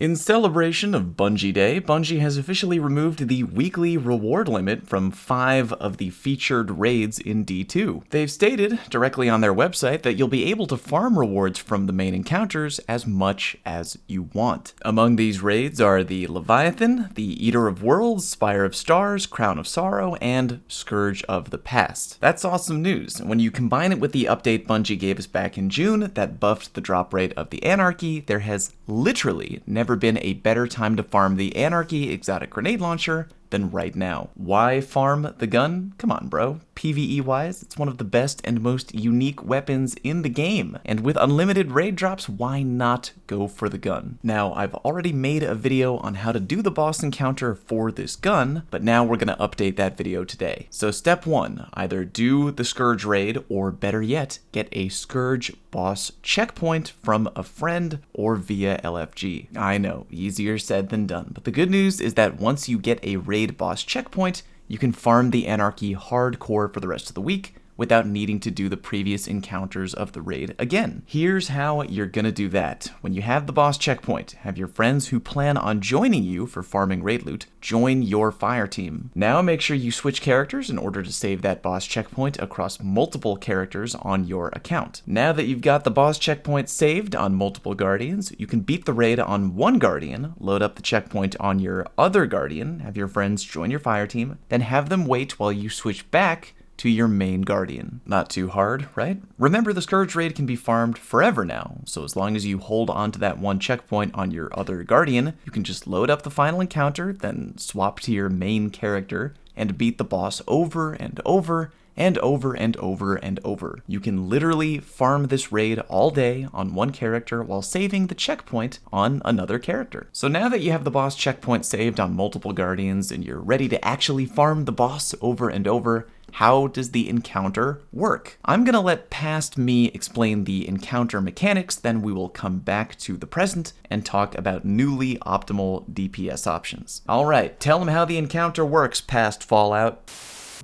In celebration of Bungie Day, Bungie has officially removed the weekly reward limit from 5 of the featured raids in D2. They've stated directly on their website that you'll be able to farm rewards from the main encounters as much as you want. Among these raids are the Leviathan, the Eater of Worlds, Spire of Stars, Crown of Sorrow, and Scourge of the Past. That's awesome news. When you combine it with the update Bungie gave us back in June that buffed the drop rate of the Anarchy, there has literally never been a better time to farm the Anarchy exotic grenade launcher than right now. Why farm the gun? Come on, bro. PvE-wise, it's one of the best and most unique weapons in the game. And with unlimited raid drops, why not go for the gun? Now, I've already made a video on how to do the boss encounter for this gun, but now we're gonna update that video today. So step 1, either do the Scourge raid, or better yet, get a Scourge boss checkpoint from a friend or via LFG. I know, easier said than done, but the good news is that once you get a raid boss checkpoint, you can farm the Anarchy hardcore for the rest of the week without needing to do the previous encounters of the raid again. Here's how you're gonna do that. When you have the boss checkpoint, have your friends who plan on joining you for farming raid loot join your fire team. Now make sure you switch characters in order to save that boss checkpoint across multiple characters on your account. Now that you've got the boss checkpoint saved on multiple guardians, you can beat the raid on one guardian, load up the checkpoint on your other guardian, have your friends join your fire team, then have them wait while you switch back to your main guardian. Not too hard, right? Remember, the Scourge raid can be farmed forever now, so as long as you hold on to that one checkpoint on your other guardian, you can just load up the final encounter, then swap to your main character, and beat the boss over and over and over and over and over. You can literally farm this raid all day on one character while saving the checkpoint on another character. So now that you have the boss checkpoint saved on multiple guardians and you're ready to actually farm the boss over and over, how does the encounter work? I'm gonna let past me explain the encounter mechanics, then we will come back to the present and talk about newly optimal DPS options. Alright, tell them how the encounter works, past Fallout.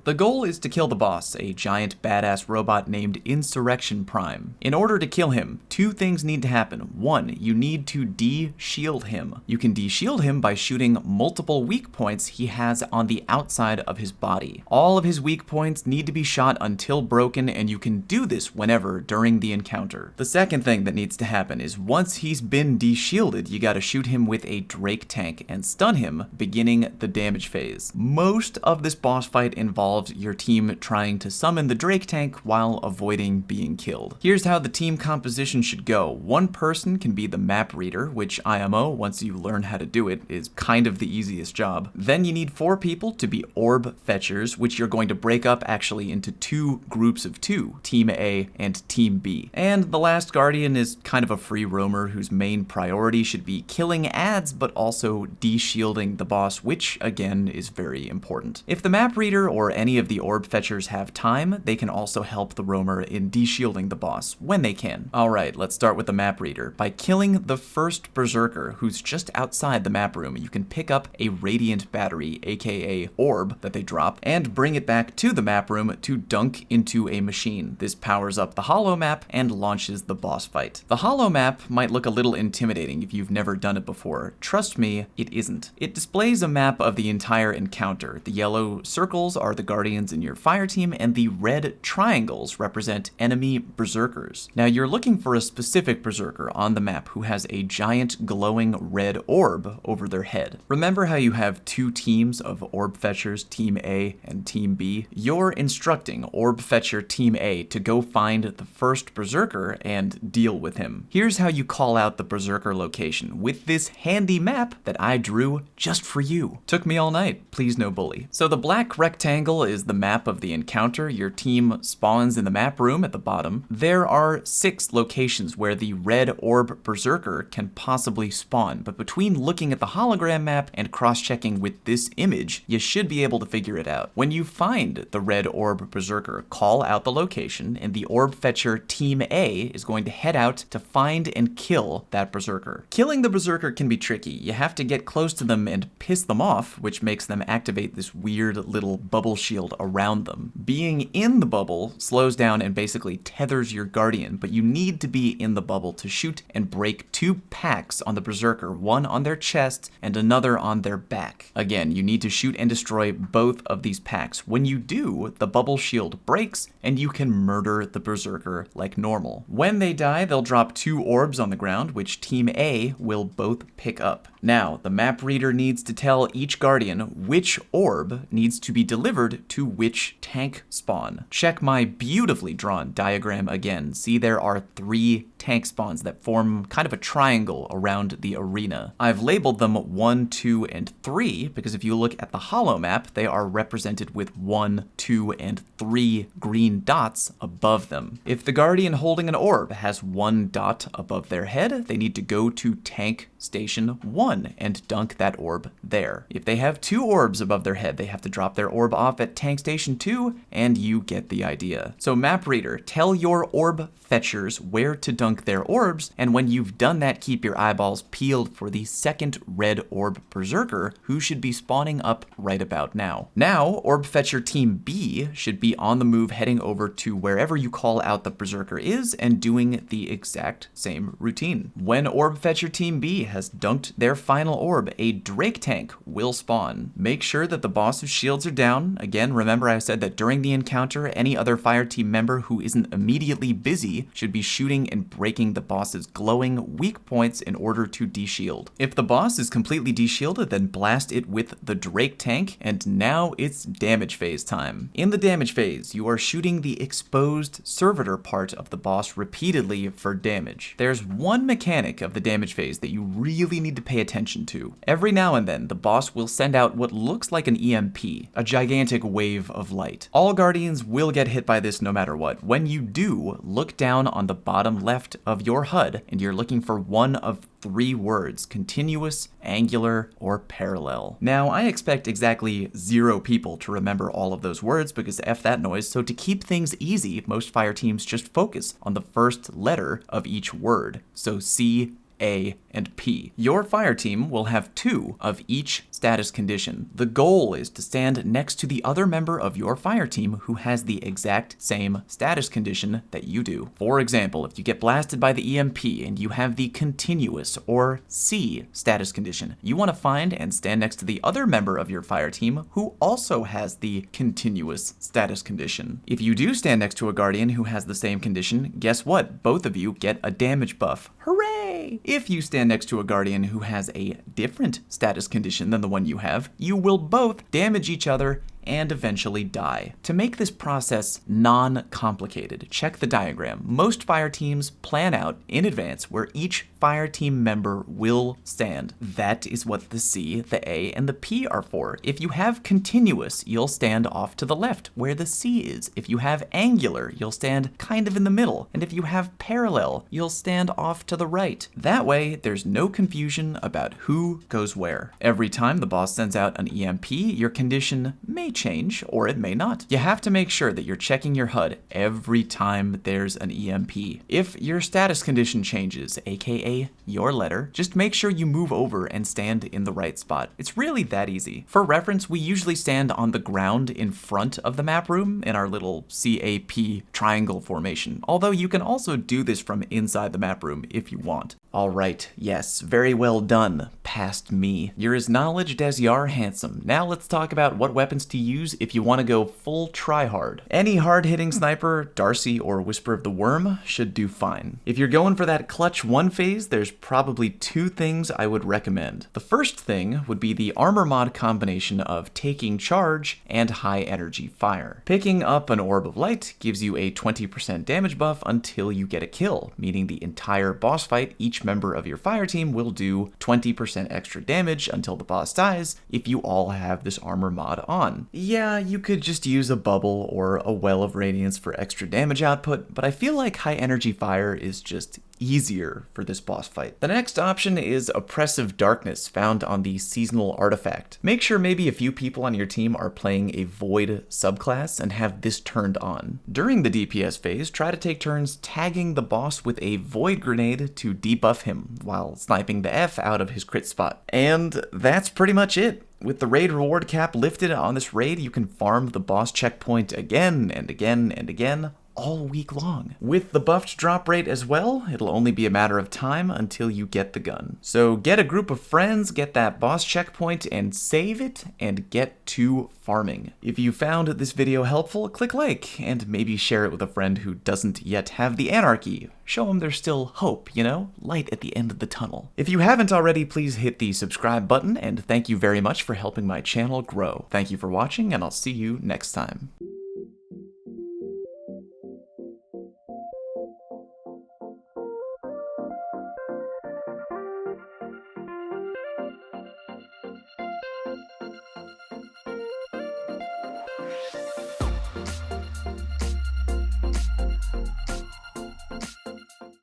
The goal is to kill the boss, a giant badass robot named Insurrection Prime. In order to kill him, 2 things need to happen. 1, you need to de-shield him. You can de-shield him by shooting multiple weak points he has on the outside of his body. All of his weak points need to be shot until broken, and you can do this whenever during the encounter. The second thing that needs to happen is once he's been de-shielded, you gotta shoot him with a Drake tank and stun him, beginning the damage phase. Most of this boss fight involves your team trying to summon the Drake tank while avoiding being killed. Here's how the team composition should go. 1 person can be the map reader, which IMO, once you learn how to do it, is kind of the easiest job. Then you need 4 people to be orb fetchers, which you're going to break up actually into 2 groups of 2, Team A and Team B. And the last guardian is kind of a free roamer whose main priority should be killing ads, but also de-shielding the boss, which again is very important. If the map reader or any of the orb fetchers have time, they can also help the roamer in de-shielding the boss when they can. Alright, let's start with the map reader. By killing the first berserker who's just outside the map room, you can pick up a radiant battery, aka orb, that they drop, and bring it back to the map room to dunk into a machine. This powers up the holo map and launches the boss fight. The holo map might look a little intimidating if you've never done it before. Trust me, it isn't. It displays a map of the entire encounter. The yellow circles are the guardians in your fire team, and the red triangles represent enemy berserkers. Now you're looking for a specific berserker on the map who has a giant glowing red orb over their head. Remember how you have 2 teams of orb fetchers, Team A and Team B? You're instructing orb fetcher Team A to go find the first berserker and deal with him. Here's how you call out the berserker location with this handy map that I drew just for you. Took me all night, please no bully. So the black rectangle is the map of the encounter. Your team spawns in the map room at the bottom. There are 6 locations where the red orb berserker can possibly spawn, but between looking at the hologram map and cross-checking with this image, you should be able to figure it out. When you find the red orb berserker, call out the location, and the orb fetcher Team A is going to head out to find and kill that berserker. Killing the berserker can be tricky. You have to get close to them and piss them off, which makes them activate this weird little bubble shield around them. Being in the bubble slows down and basically tethers your Guardian, but you need to be in the bubble to shoot and break 2 packs on the Berserker, one on their chest and another on their back. Again, you need to shoot and destroy both of these packs. When you do, the bubble shield breaks and you can murder the Berserker like normal. When they die, they'll drop 2 orbs on the ground, which Team A will both pick up. Now, the map reader needs to tell each Guardian which orb needs to be delivered to which tank spawn. Check my beautifully drawn diagram again. See, there are 3 tank spawns that form kind of a triangle around the arena. I've labeled them 1, 2, and 3 because if you look at the holo map, they are represented with 1, 2, and 3 green dots above them. If the Guardian holding an orb has 1 dot above their head, they need to go to tank station 1 and dunk that orb there. If they have 2 orbs above their head, they have to drop their orb off at tank station 2, and you get the idea. So map reader, tell your orb fetchers where to dunk their orbs, and when you've done that, keep your eyeballs peeled for the second red orb Berserker, who should be spawning up right about now. Now, orb fetcher team B should be on the move heading over to wherever you call out the Berserker is and doing the exact same routine. When orb fetcher team B has dunked their final orb, a Drake tank will spawn. Make sure that the boss's shields are down. Again, remember I said that during the encounter, any other fire team member who isn't immediately busy should be shooting and breaking the boss's glowing weak points in order to de-shield. If the boss is completely de-shielded, then blast it with the Drake tank, and now it's damage phase time. In the damage phase, you are shooting the exposed servitor part of the boss repeatedly for damage. There's one mechanic of the damage phase that you really need to pay attention to. Every now and then, the boss will send out what looks like an EMP, a gigantic wave of light. All Guardians will get hit by this no matter what. When you do, look down on the bottom left of your HUD, and you're looking for one of 3 words: continuous, angular, or parallel. Now, I expect exactly 0 people to remember all of those words because F that noise, so to keep things easy, most fire teams just focus on the first letter of each word. So C, A, and P. Your fire team will have 2 of each status condition. The goal is to stand next to the other member of your fire team who has the exact same status condition that you do. For example, if you get blasted by the EMP and you have the continuous or C status condition, you want to find and stand next to the other member of your fire team who also has the continuous status condition. If you do stand next to a Guardian who has the same condition, guess what? Both of you get a damage buff. Hooray! If you stand next to a Guardian who has a different status condition than the one you have, you will both damage each other and eventually die. To make this process non-complicated, check the diagram. Most fire teams plan out in advance where each fire team member will stand. That is what the C, the A, and the P are for. If you have continuous, you'll stand off to the left where the C is. If you have angular, you'll stand kind of in the middle. And if you have parallel, you'll stand off to the right. That way, there's no confusion about who goes where. Every time the boss sends out an EMP, your condition may change, or it may not. You have to make sure that you're checking your HUD every time there's an EMP. If your status condition changes, aka your letter, just make sure you move over and stand in the right spot. It's really that easy. For reference, we usually stand on the ground in front of the map room in our little CAP triangle formation, although you can also do this from inside the map room if you want. Alright, yes, very well done, past me. You're as knowledged as you are handsome. Now let's talk about what weapons to use if you want to go full tryhard. Any hard-hitting sniper, Darcy or Whisper of the Worm should do fine. If you're going for that clutch 1 phase, there's probably 2 things I would recommend. The first thing would be the armor mod combination of taking charge and high energy fire. Picking up an orb of light gives you a 20% damage buff until you get a kill, meaning the entire boss fight, each member of your fire team will do 20% extra damage until the boss dies if you all have this armor mod on. Yeah, you could just use a bubble or a well of radiance for extra damage output, but I feel like high energy fire is just easier for this boss fight. The next option is Oppressive Darkness, found on the seasonal artifact. Make sure maybe a few people on your team are playing a Void subclass and have this turned on. During the DPS phase, try to take turns tagging the boss with a Void grenade to debuff him while sniping the F out of his crit spot. And that's pretty much it. With the raid reward cap lifted on this raid, you can farm the boss checkpoint again and again and again, all week long. With the buffed drop rate as well, it'll only be a matter of time until you get the gun. So get a group of friends, get that boss checkpoint, and save it, and get to farming. If you found this video helpful, click like, and maybe share it with a friend who doesn't yet have the Anarchy. Show them there's still hope, you know? Light at the end of the tunnel. If you haven't already, please hit the subscribe button, and thank you very much for helping my channel grow. Thank you for watching, and I'll see you next time.